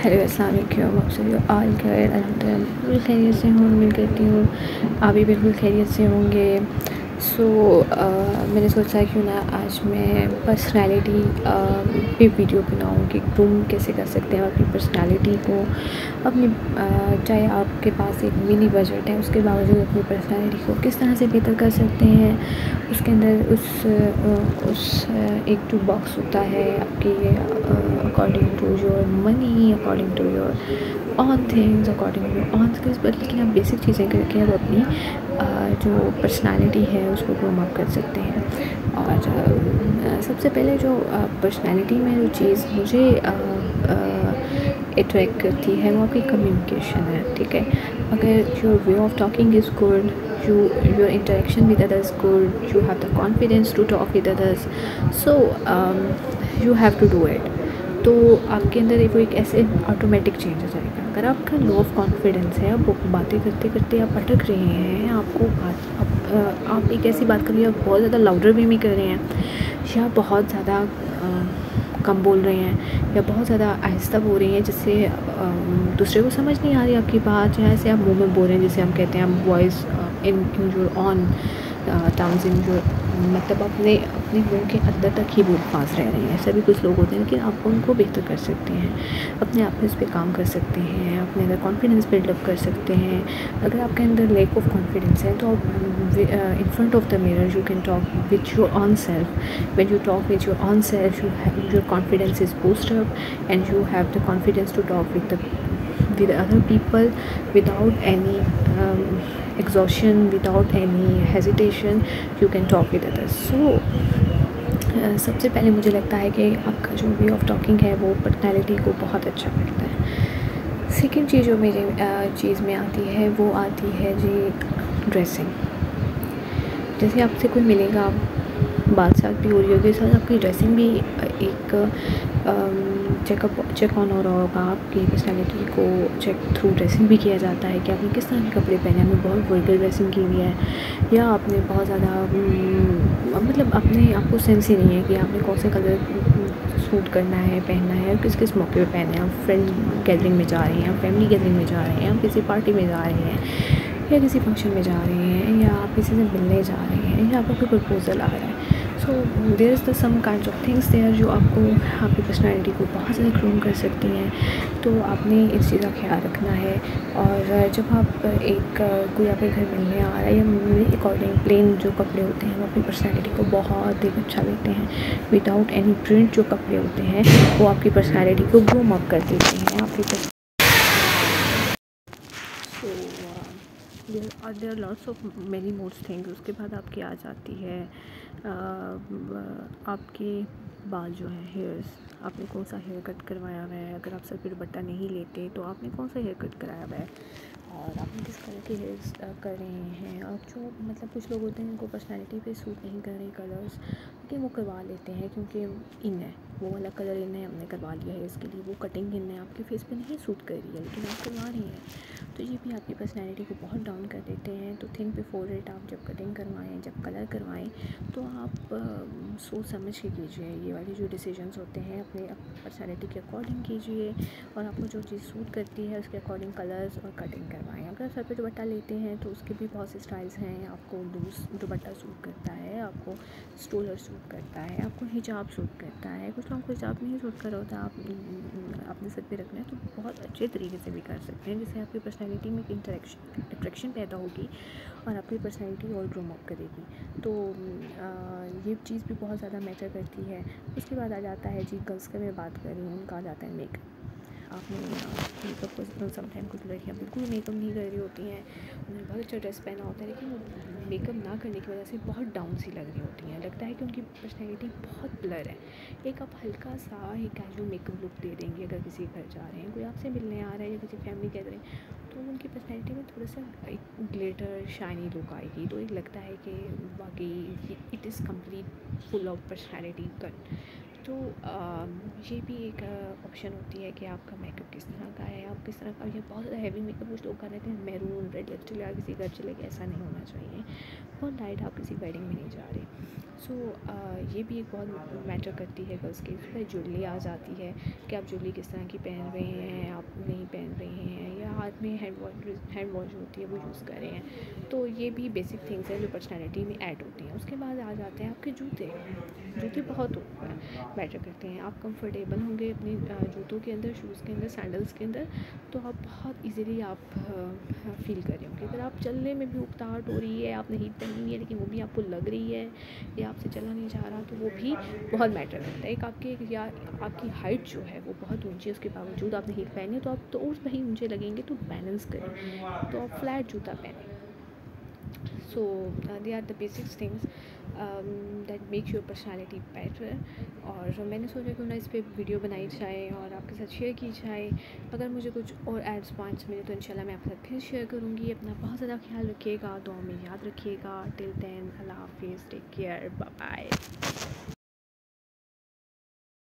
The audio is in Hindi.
हेलो अस्सलाम वालेकुम। आप सभी ऑल खैर अल्हम्दुलिल्लाह बिल्कुल खैरियत से हूँ। उम्मीद करती हूँ आप भी बिल्कुल खैरियत से होंगे। सो मैंने सोचा क्यों ना आज मैं पर्सनैलिटी पे वीडियो बनाऊँ कि ग्रूम कैसे कर सकते हैं अपनी पर्सनैलिटी को, अपनी चाहे आपके पास एक मिनी बजट है उसके बावजूद अपनी पर्सनैलिटी को किस तरह से बेहतर कर सकते हैं। उसके अंदर उस एक टू बॉक्स होता है आपकी according to your money, according to your own things, according to your own skills. But लेकिन आप बेसिक चीज़ें करके आप अपनी जो पर्सनालिटी है उसको ग्रूम अप कर सकते हैं। और सबसे पहले जो पर्सनालिटी में जो चीज़ मुझे अट्रैक्ट करती है वो आपकी कम्युनिकेशन है। ठीक है, अगर your way of talking is good, your interaction with others good, you have the confidence to talk with others, so you have to do it। तो आपके अंदर वो एक ऐसे ऑटोमेटिक चेंज हो जाएगा। अगर आपका लो ऑफ कॉन्फिडेंस है, आप बातें करते करते आप अटक रहे हैं, आपको आप एक ऐसी बात कर रही है, आप बहुत ज़्यादा लाउडर वे में कर रहे हैं या बहुत ज़्यादा कम बोल रहे हैं या बहुत ज़्यादा आहिस्ता बोल रही हैं जिससे दूसरे को समझ नहीं आ रही आपकी बात, या ऐसे आप मुंह में बोल रहे हैं जिसे हम कहते हैं हम voice in your on terms, in your मतलब अपने मुंह के अंदर तक ही बोल पास रह रहे हैं। ऐसे भी कुछ लोग होते हैं, लेकिन आप उनको बेहतर कर सकते हैं, अपने आप इस पे काम कर सकते हैं, अपने अंदर कॉन्फिडेंस बिल्डअप कर सकते हैं। अगर आपके अंदर लैक ऑफ कॉन्फिडेंस है तो आप in front of the mirror you can talk with your own self. When you talk with your own self, your confidence is boosted up and you have the confidence to talk with other people without any exhaustion, without any hesitation. You can talk with others. So सबसे पहले मुझे लगता है कि आपका जो वे ऑफ टॉकिंग है वो पर्सनैलिटी को बहुत अच्छा करता है। सेकेंड चीज़ जो मेरी चीज़ में आती है वो आती है जी ड्रेसिंग। जैसे आपसे कोई मिलेगा, बात साथ भी हो रही होगी, साथ आपकी ड्रेसिंग भी एक चेक ऑन हो रहा होगा। आपकी पर्सनैलिटी को चेक थ्रू ड्रेसिंग भी किया जाता है कि आपने किस तरह के कपड़े पहने हैं। आपने बहुत वल्गर ड्रेसिंग की हुई है या आपने बहुत ज़्यादा मतलब अपने आपको सेंस ही नहीं है कि आपने कौन से कलर सूट करना है, पहनना है, किस किस मौके पे पहनना है। आप फ्रेंड गैदरिंग में जा रहे हैं, आप फैमिली गैदरिंग में जा रहे हैं, आप किसी पार्टी में जा रहे हैं या किसी फंक्शन में जा रहे हैं या आप किसी से मिलने जा रहे हैं या आपका कोई प्रपोज़ल आ रहा है। So there is the some kinds of things there जो आपको आपकी पर्सनैलिटी को बहुत ज़्यादा ग्रूम कर सकती हैं। तो आपने इस चीज़ का ख्याल रखना है। और जब आप कोई आपके घर मिलने आ रहा है या मेरे अकॉर्डिंग प्लेन जो कपड़े होते हैं वो अपनी पर्सनैलिटी को बहुत ही अच्छा लगते हैं। विदाउट एनी प्रिंट जो कपड़े होते हैं वो आपकी पर्सनैलिटी को ग्रूम अप कर देते हैं। आपकी there lots of many more things. उसके बाद आपकी आ जाती है आपके बाल जो हैं, हेयर्स, आपने कौन सा हेयर कट करवाया हुआ है। अगर आप सर पे दुपट्टा नहीं लेते तो आपने कौन सा हेयर कट कराया हुआ है और आपने किस कलर के हेयर्स कर रहे हैं। और जो मतलब कुछ लोग होते हैं जिनको पर्सनैलिटी पे सूट नहीं कर रहे कलर्स, लेकिन वो करवा लेते हैं क्योंकि इन है, वो वाला कलर इन है, हमने करवा लिया है इसके लिए। वो कटिंग इन है, आपके फेस पे नहीं सूट कर रही है लेकिन आप करवा रही हैं। तो ये भी आपकी पर्सनैलिटी को बहुत डाउन कर देते हैं। तो थिंक बिफोर इट, आप जब कटिंग करवाएं, जब कलर करवाएं तो आप सोच समझ के कीजिए। ये वाली जो डिसीजंस होते हैं अपने पर्सनैलिटी के अकॉर्डिंग कीजिए और आपको जो चीज़ सूट करती है उसके अकॉर्डिंग कलर्स और कटिंग करवाएं। अगर सर पे दुपट्टा लेते हैं तो उसके भी बहुत से स्टाइल्स हैं। आपको लूज दुपट्टा सूट करता है, आपको स्टोलर सूट करता है, आपको हिजाब सूट करता है। कुछ लोगों को हिजाब नहीं सूट कर रहा होता, आप अपने सर पे रखना है तो बहुत अच्छे तरीके से भी कर सकते हैं, जिससे आपकी पर्सनैलिटी में एक अट्रैक्शन पैदा होगी और आपकी पर्सनैलिटी और ग्रूम अप करेगी। तो ये चीज़ भी बहुत ज़्यादा मैटर करती है। उसके बाद आ जाता है जी गर्ल्स का मैं बात कर रही हूँ, उनका आ जाता है मेकअप। आपने मेकअप को समटाइम कुछ लड़कियाँ बिल्कुल मेकअप नहीं कर रही होती हैं, उन्होंने बहुत अच्छा ड्रेस पहना होता है लेकिन मेकअप ना करने की वजह से बहुत डाउन सी लग रही होती हैं। लगता है कि उनकी पर्सनैलिटी बहुत ब्लर है। एक आप हल्का सा एक कैजुअल मेकअप लुक दे देंगे, अगर किसी के घर जा रहे हैं, कोई आपसे मिलने आ रहा है या किसी फैमिली गैदरिंग, तो उनकी पर्सनैलिटी में थोड़ा सा एक ग्लिटर शाइनी लुक आएगी। तो एक लगता है कि वाकई it is complete full of personality cut. तो ये भी एक ऑप्शन होती है कि आपका मेकअप किस तरह का है, आप किस तरह का। ये बहुत ज़्यादा हैवी मेकअप कुछ लोग कर रहे थे, मैरून रेड लिपस्टिक लगा किसी घर चले गए, ऐसा नहीं होना चाहिए। बहुत लाइट, आप किसी वेडिंग में नहीं जा रहे। सो ये भी एक बहुत मैटर करती है गर्ल्स की। फिर ज्वेलरी आ जाती है कि आप ज्वेलरी किस तरह की पहन रहे हैं, आप नहीं पहन रहे हैं, या हाथ में हैंड वॉश होती है वो यूज़ कर रहे हैं। तो ये भी बेसिक थिंग्स हैं जो पर्सनैलिटी में ऐड होती हैं। उसके बाद आ जाते हैं आपके जूते। जूते बहुत मैटर करते हैं। आप कंफर्टेबल होंगे अपने जूतों के अंदर, शूज़ के अंदर, सैंडल्स के अंदर, तो आप बहुत इजीली आप फील कर रहे होंगे। अगर आप चलने में भी उकताहट हो रही है, आपने हील पहनी हुई है लेकिन वो भी आपको लग रही है या आपसे चला नहीं जा रहा, तो वो भी बहुत मैटर करता है। एक आपके या आपकी हाइट जो है वो बहुत ऊंची है, उसके बावजूद आपने हील पहनी है तो आप तो और वही ऊंचे लगेंगे। तो बैलेंस करें, तो आप फ्लैट जूता पहनें। So they are the basic things that make your personality better। और मैंने सोचा क्यों ना इस पर वीडियो बनाई जाए और आपके साथ शेयर की जाए। अगर मुझे कुछ और एड्स पॉइंट्स मिले तो इंशाल्लाह मैं आपके साथ फिर शेयर करूँगी। अपना बहुत ज़्यादा ख्याल रखिएगा, दुआ में याद रखिएगा। टिल देन, अल्लाह हाफिज़, टेक केयर, बाय बाय।